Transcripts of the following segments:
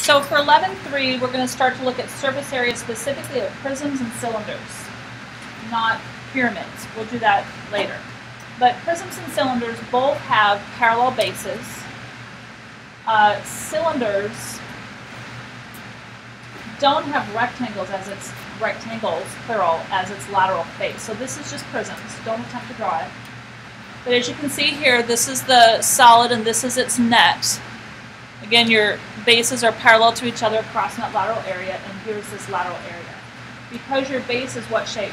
So for 11.3, we're going to start to look at surface area specifically of prisms and cylinders, not pyramids. We'll do that later. But prisms and cylinders both have parallel bases. Cylinders don't have rectangles plural, as its lateral face. So this is just prisms. Don't attempt to draw it. But as you can see here, this is the solid and this is its net. Again, your bases are parallel to each other across that lateral area, and here's this lateral area. Because your base is what shape?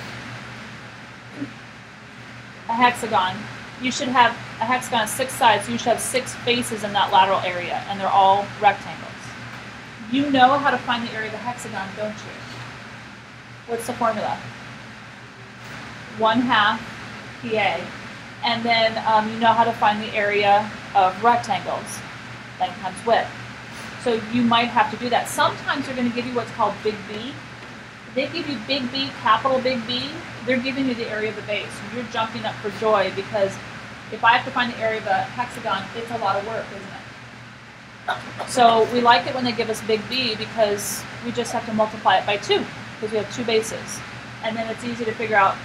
A hexagon. You should have a hexagon of 6 sides, so you should have 6 faces in that lateral area, and they're all rectangles. You know how to find the area of a hexagon, don't you? What's the formula? 1/2 PA. And then you know how to find the area of rectangles, length times width. So you might have to do that. Sometimes they're going to give you what's called big B. They give you big B, capital big B. They're giving you the area of the base. You're jumping up for joy because if I have to find the area of a hexagon, it's a lot of work, isn't it? So we like it when they give us big B because we just have to multiply it by 2 because we have 2 bases. And then it's easy to figure out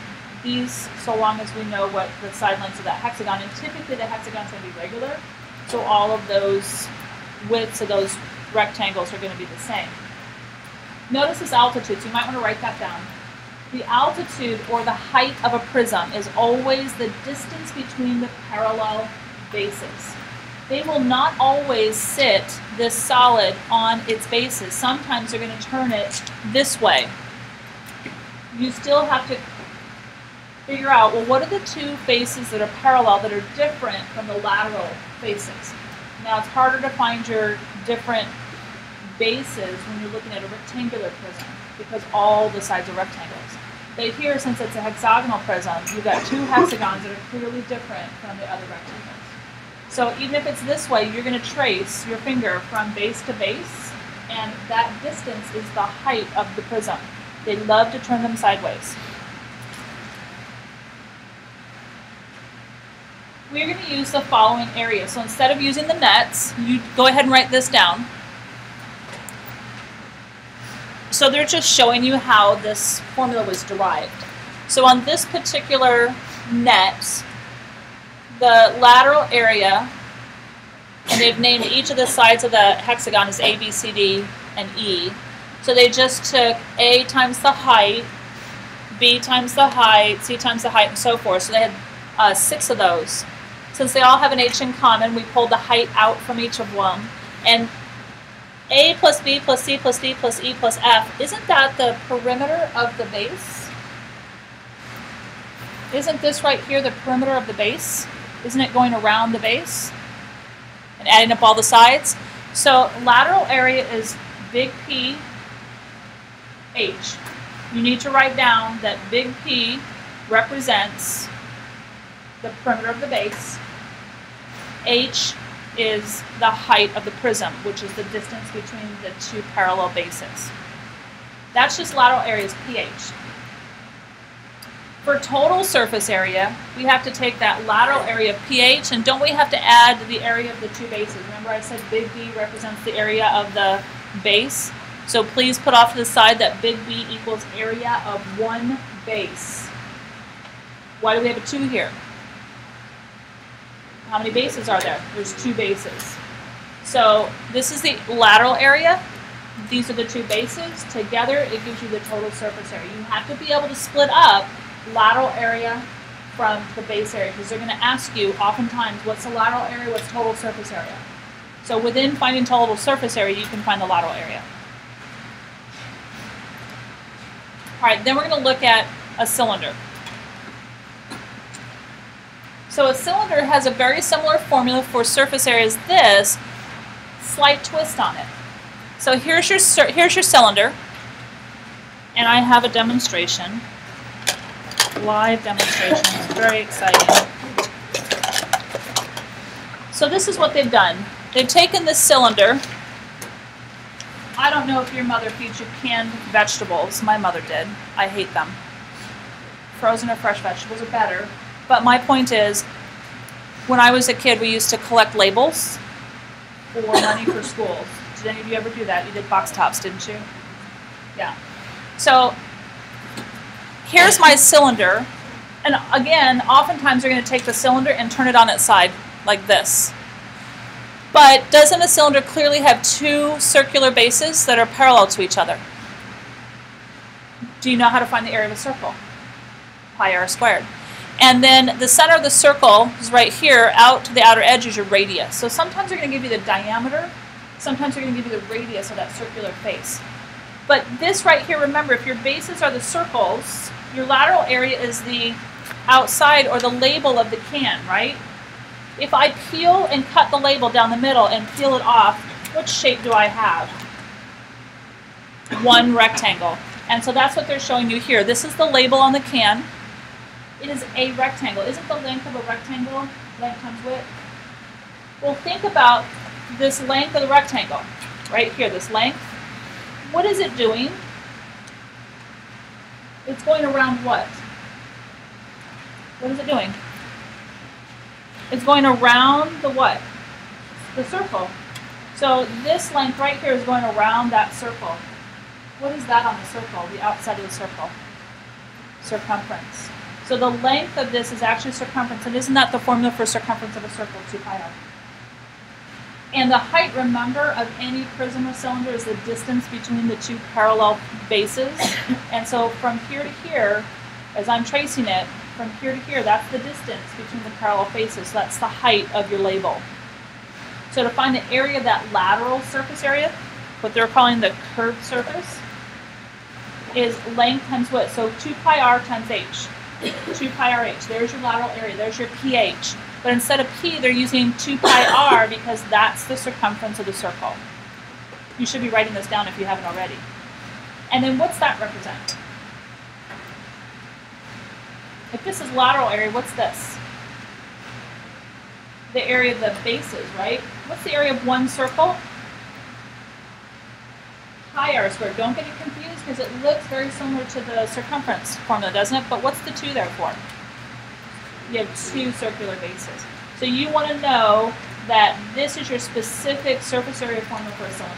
these so long as we know what the side lengths of that hexagon. And typically the hexagon's going to be regular, so all of those widths of those rectangles are going to be the same. Notice this altitude, so you might want to write that down. The altitude, or the height of a prism, is always the distance between the parallel bases. They will not always sit this solid on its bases. Sometimes they're going to turn it this way. You still have to figure out, well, what are the 2 faces that are parallel that are different from the lateral faces? Now, it's harder to find your different bases when you're looking at a rectangular prism because all the sides are rectangles. But here, since it's a hexagonal prism, you've got 2 hexagons that are clearly different from the other rectangles. So even if it's this way, you're going to trace your finger from base to base, and that distance is the height of the prism. They love to turn them sideways. We're going to use the following area. So instead of using the nets, you go ahead and write this down. So they're just showing you how this formula was derived. So on this particular net, the lateral area, and they've named each of the sides of the hexagon as A, B, C, D, and E. So they just took A times the height, B times the height, C times the height, and so forth. So they had 6 of those. Since they all have an H in common, we pulled the height out from each of them. And A plus B plus C plus D plus E plus F, isn't that the perimeter of the base? Isn't this right here the perimeter of the base? Isn't it going around the base and adding up all the sides? So lateral area is big P, H. You need to write down that big P represents the perimeter of the base. H is the height of the prism, which is the distance between the 2 parallel bases. That's just lateral area's pH. For total surface area, we have to take that lateral area of pH, and don't we have to add the area of the 2 bases? Remember I said big B represents the area of the base? So please put off to the side that big B equals area of 1 base. Why do we have a 2 here? How many bases are there? There's 2 bases. So this is the lateral area. These are the 2 bases. Together, it gives you the total surface area. You have to be able to split up lateral area from the base area because they're going to ask you oftentimes, what's the lateral area, what's total surface area? So within finding total surface area, you can find the lateral area. All right, then we're going to look at a cylinder. So a cylinder has a very similar formula for surface area as this, slight twist on it. So here's your cylinder, and I have a demonstration, live demonstration. It's very exciting. So this is what they've done. They've taken this cylinder. I don't know if your mother feeds you canned vegetables. My mother did. I hate them. Frozen or fresh vegetables are better. But my point is, when I was a kid, we used to collect labels for money for schools Did any of you ever do that? You did box tops, didn't you? Yeah. So here's my cylinder. And again, oftentimes you're going to take the cylinder and turn it on its side, like this. But doesn't a cylinder clearly have two circular bases that are parallel to each other? Do you know how to find the area of a circle? Pi r squared. And then the center of the circle is right here. Out to the outer edge is your radius. So sometimes they're going to give you the diameter. Sometimes they're going to give you the radius of that circular face. But this right here, remember, if your bases are the circles, your lateral area is the outside or the label of the can, right? If I peel and cut the label down the middle and peel it off, what shape do I have? One rectangle. And so that's what they're showing you here. This is the label on the can. It is a rectangle. Isn't the length of a rectangle length times width? Well, think about this length of the rectangle. Right here, this length. What is it doing? It's going around what? What is it doing? It's going around the what? The circle. So this length right here is going around that circle. What is that on the circle, the outside of the circle? Circumference. So the length of this is actually circumference. And isn't that the formula for circumference of a circle, 2 pi r? And the height, remember, of any prism or cylinder is the distance between the two parallel bases. And so from here to here, as I'm tracing it, from here to here, that's the distance between the parallel faces. So that's the height of your label. So to find the area of that lateral surface area, what they're calling the curved surface, is length times width. So 2 pi r times h. 2 pi r h. There's your lateral area. There's your pH. But instead of p, they're using 2 pi r because that's the circumference of the circle. You should be writing this down if you haven't already. And then what's that represent? If this is lateral area, what's this? The area of the bases, right? What's the area of one circle? Pi r squared. Don't get it confused because it looks very similar to the circumference formula, doesn't it? But what's the 2 there for? You have 2 circular bases. So you want to know that this is your specific surface area formula for a cylinder.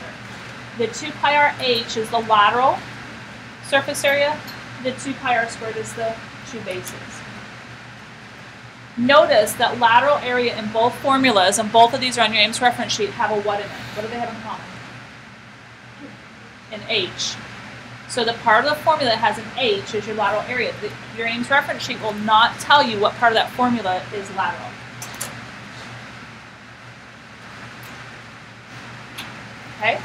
The 2 pi r h is the lateral surface area. The 2 pi r squared is the 2 bases. Notice that lateral area in both formulas, and both of these are on your Ames reference sheet, have a what in it? What do they have in common? An h. So the part of the formula that has an h is your lateral area. Your Ames reference sheet will not tell you what part of that formula is lateral. Okay?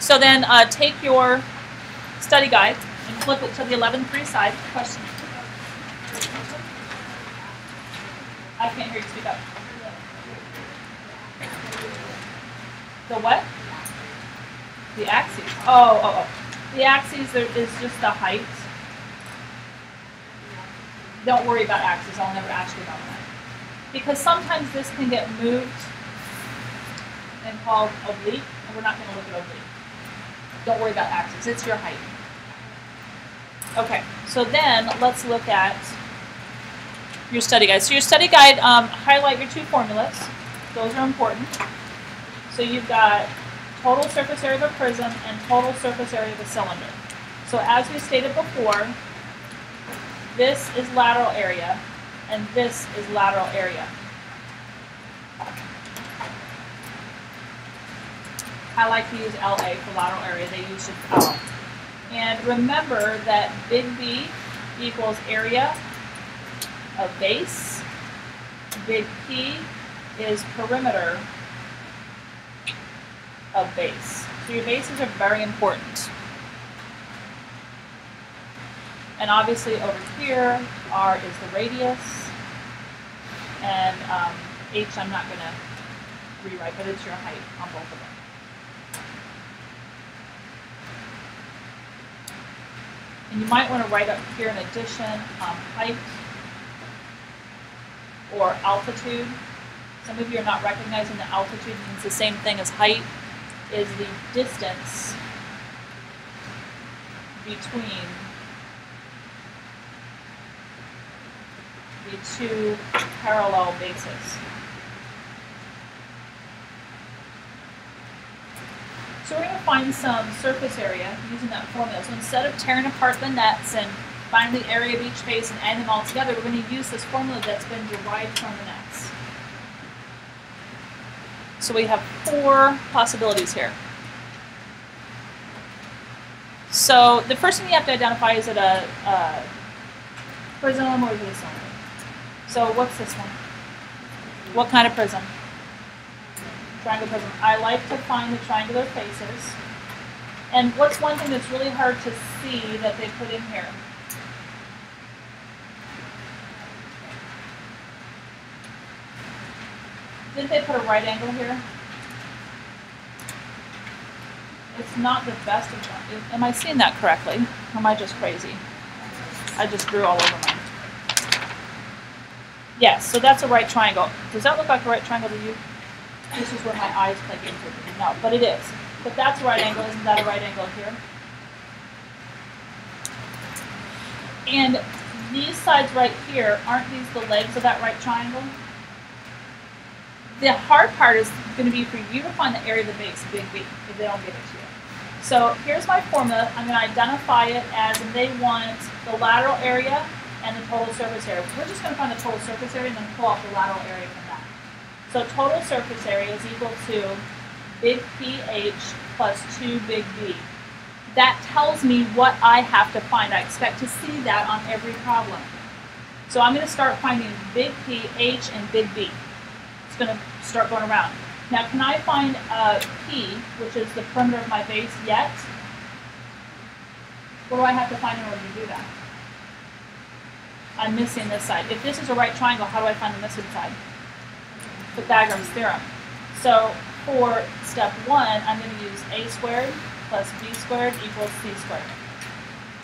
So then take your study guide and flip it to the 11.3 side. Question. I can't hear you, speak up. The what? The axes. Oh. The axes is just the height. Don't worry about axes. I'll never ask you about that. Because sometimes this can get moved and called oblique, and we're not going to look at oblique. Don't worry about axes. It's your height. Okay, so then let's look at your study guide. So your study guide, highlight your 2 formulas. Those are important. So you've got total surface area of a prism and total surface area of a cylinder. So as we stated before, this is lateral area and this is lateral area. I like to use LA for lateral area. They use just L. And remember that big B equals area of base. Big P is perimeter of base. So your bases are very important. And obviously over here, R is the radius. And H I'm not going to rewrite, but it's your height on both of them. And you might want to write up here in addition height or altitude. Some of you are not recognizing that altitude means the same thing as height, is the distance between the 2 parallel bases. So we're going to find some surface area using that formula. So instead of tearing apart the nets and finding the area of each face and adding them all together, we're going to use this formula that's been derived from the nets. So we have 4 possibilities here. So the first thing you have to identify, is it a prism or is it a cylinder? So what's this one? What kind of prism? Triangle prism. I like to find the triangular faces. And what's one thing that's really hard to see that they put in here? Didn't they put a right angle here? It's not the best of them. Am I seeing that correctly? Or am I just crazy? I just drew all over mine. Yes, so that's a right triangle. Does that look like a right triangle to you? This is where my eyes play games with me. No, but it is. But that's a right angle. Isn't that a right angle here? And these sides right here, aren't these the legs of that right triangle? The hard part is going to be for you to find the area of the base, big B, if they don't give it to you. So here's my formula. I'm going to identify it as, and they want the lateral area and the total surface area. We're just going to find the total surface area and then pull off the lateral area from that. So total surface area is equal to big PH plus 2 big B. That tells me what I have to find. I expect to see that on every problem. So I'm going to start finding big PH and big B. It's going to start going around. Now, can I find P, which is the perimeter of my base, yet? What do I have to find in order to do that? I'm missing this side. If this is a right triangle, how do I find the missing side? Pythagoras Theorem. So for step 1, I'm going to use a squared plus b squared equals c squared.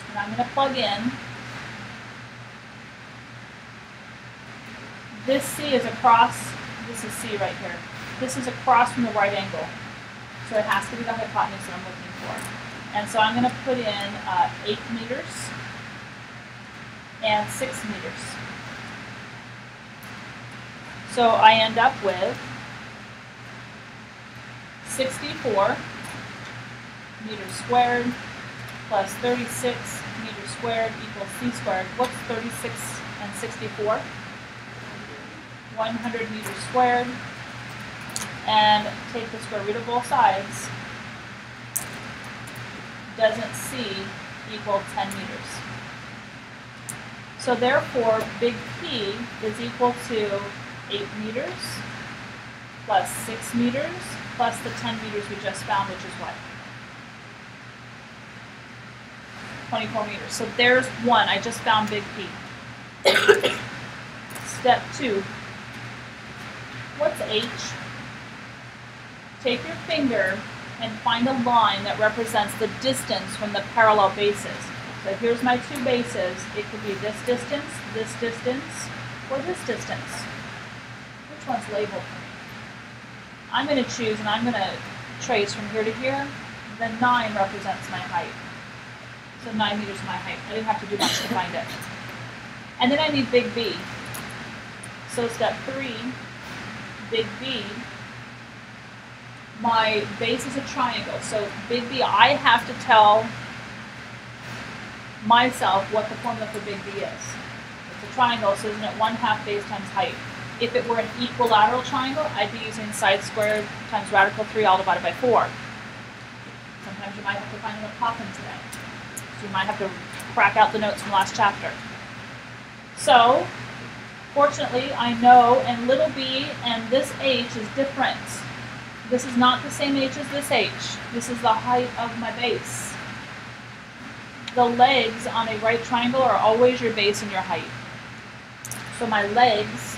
And I'm going to plug in. This c is across, this is c right here. This is across from the right angle. So it has to be the hypotenuse that I'm looking for. And so I'm going to put in 8 meters and 6 meters. So I end up with 64 meters squared plus 36 meters squared equals c squared. What's 36 and 64? 100 meters squared. And take the square root of both sides. Doesn't c equal 10 meters? So therefore, big P is equal to 8 meters plus 6 meters plus the 10 meters we just found, which is what? 24 meters. So there's one. I just found big P. Step 2. What's H? Take your finger and find a line that represents the distance from the parallel bases. So here's my 2 bases. It could be this distance, or this distance. Which one's labeled for me? I'm going to choose, and I'm going to trace from here to here. The 9 represents my height. So 9 meters is my height. I didn't have to do much to find it. And then I need big B. So step 3, big B. My base is a triangle, so big B, I have to tell myself what the formula for big B is. It's a triangle, so isn't it 1/2 base times height? If it were an equilateral triangle, I'd be using side squared times radical 3 all divided by 4. Sometimes you might have to find an apothem today. So you might have to crack out the notes from last chapter. So, fortunately, I know, and little b and this h is different. This is not the same h as this h. This is the height of my base. The legs on a right triangle are always your base and your height. So my legs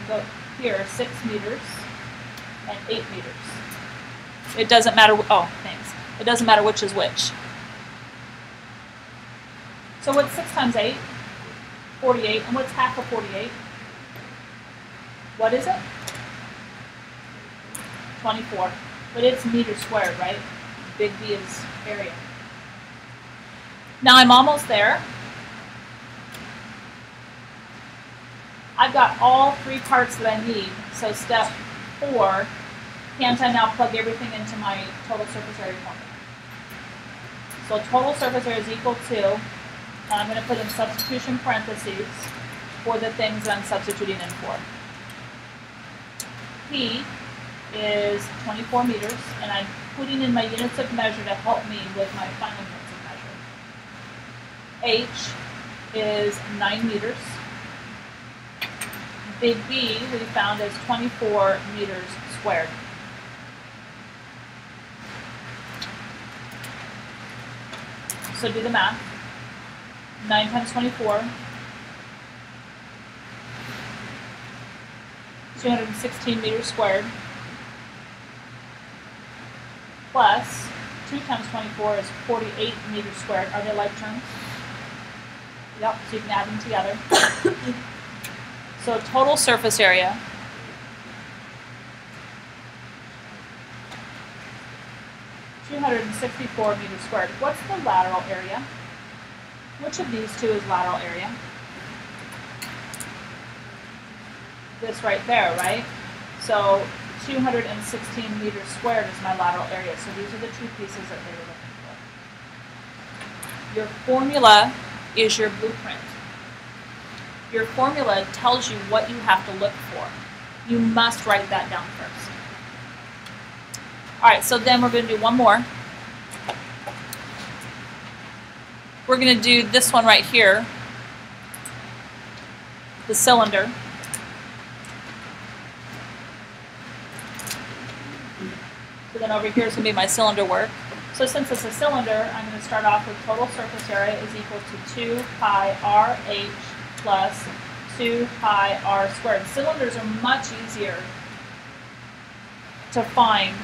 go here 6 meters and 8 meters. It doesn't matter, oh, thanks. It doesn't matter which is which. So what's 6 times 8? 48. And what's half of 48? What is it? 24. But it's meters squared, right? Big B is area. Now I'm almost there. I've got all 3 parts that I need. So step 4, Can't I now plug everything into my total surface area formula? So total surface area is equal to, and I'm going to put in substitution parentheses for the things that I'm substituting in for. P is 24 meters, and I'm putting in my units of measure to help me with my final units of measure. H is 9 meters. Big B we found is 24 meters squared. So do the math. 9 times 24. 216 meters squared. Plus 2 times 24 is 48 meters squared. Are they like terms? Yep, so you can add them together. So total surface area (264 meters squared). What's the lateral area? Which of these two is lateral area? This right there, right? So 216 meters squared is my lateral area. So these are the two pieces that they were looking for. Your formula is your blueprint. Your formula tells you what you have to look for. You must write that down first. All right, so then we're going to do one more. We're going to do this one right here, the cylinder. So then over here is going to be my cylinder work. So since it's a cylinder, I'm going to start off with total surface area is equal to 2 pi RH plus 2 pi r squared. Cylinders are much easier to find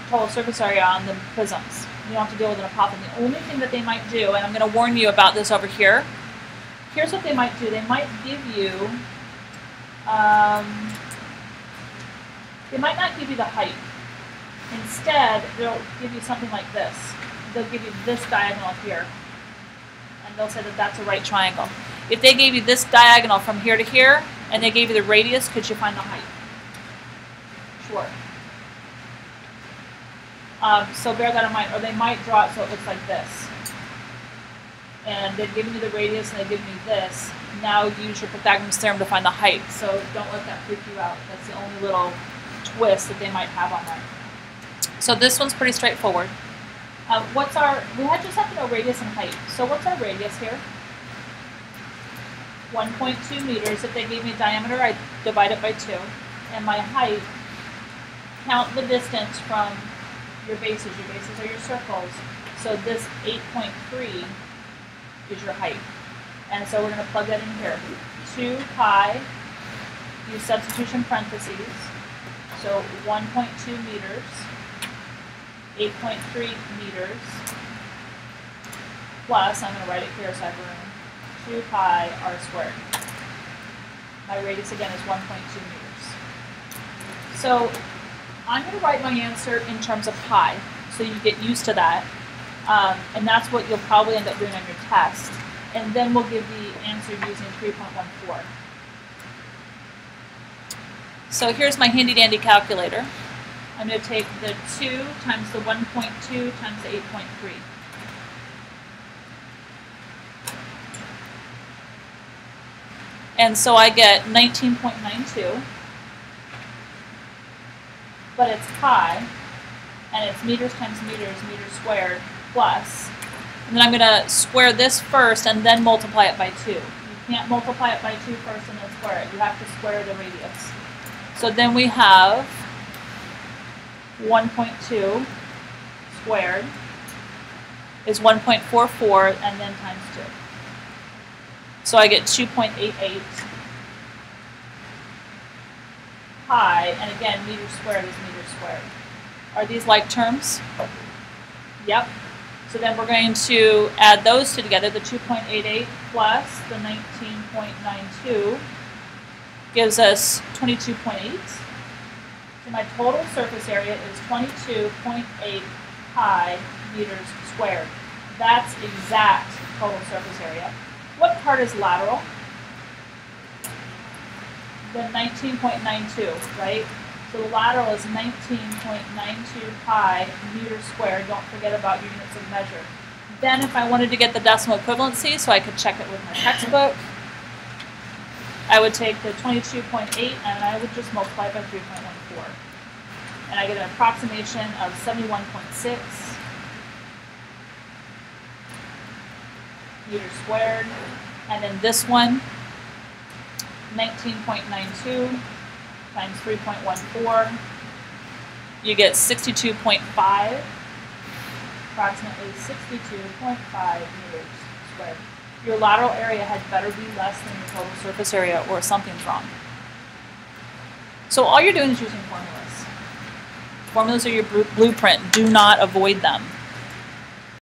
total surface area on than prisms. You don't have to deal with an apothem. The only thing that they might do, and I'm going to warn you about this over here, here's what they might do. They might give you, they might not give you the height. Instead, they'll give you something like this. They'll give you this diagonal here, and they'll say that that's a right triangle. If they gave you this diagonal from here to here, and they gave you the radius, could you find the height? Sure. So bear that in mind, or they might draw it so it looks like this. And they've given you the radius and they've given you this. Now use your Pythagoras Theorem to find the height. So don't let that freak you out. That's the only little twist that they might have on that. So this one's pretty straightforward. We just have to know radius and height. So what's our radius here? 1.2 meters. If they gave me a diameter, I divide it by 2. And my height, count the distance from your bases. Your bases are your circles. So this 8.3 is your height. And so we're going to plug that in here. 2 pi, use substitution parentheses. So 1.2 meters, 8.3 meters, plus, I'm going to write it here so I have room, 2 pi r squared. My radius again is 1.2 meters. So I'm going to write my answer in terms of pi, so you get used to that. And that's what you'll probably end up doing on your test. And then we'll give the answer using 3.14. So here's my handy dandy calculator. I'm going to take the 2 times the 1.2 times the 8.3. And so I get 19.92. But it's pi, and it's meters times meters, meters squared, plus. And then I'm going to square this first and then multiply it by 2. You can't multiply it by 2 first and then square it. You have to square the radius. So then we have 1.2 squared is 1.44 and then times 2. So I get 2.88 pi, and again, meters squared is meters squared. Are these like terms? Yep. So then we're going to add those two together, the 2.88 plus the 19.92 gives us 22.8. So my total surface area is 22.8 pi meters squared. That's exact total surface area. What part is lateral? The 19.92, right? So So the lateral is 19.92 pi meters squared. Don't forget about your units of measure. Then if I wanted to get the decimal equivalency, so I could check it with my textbook, I would take the 22.8 and I would just multiply it by 3.14. And I get an approximation of 71.6 meters squared. And then this one, 19.92 times 3.14, you get 62.5, approximately 62.5 meters squared. Your lateral area had better be less than your total surface area or something's wrong. So all you're doing is using formulas. Formulas are your blueprint. Do not avoid them.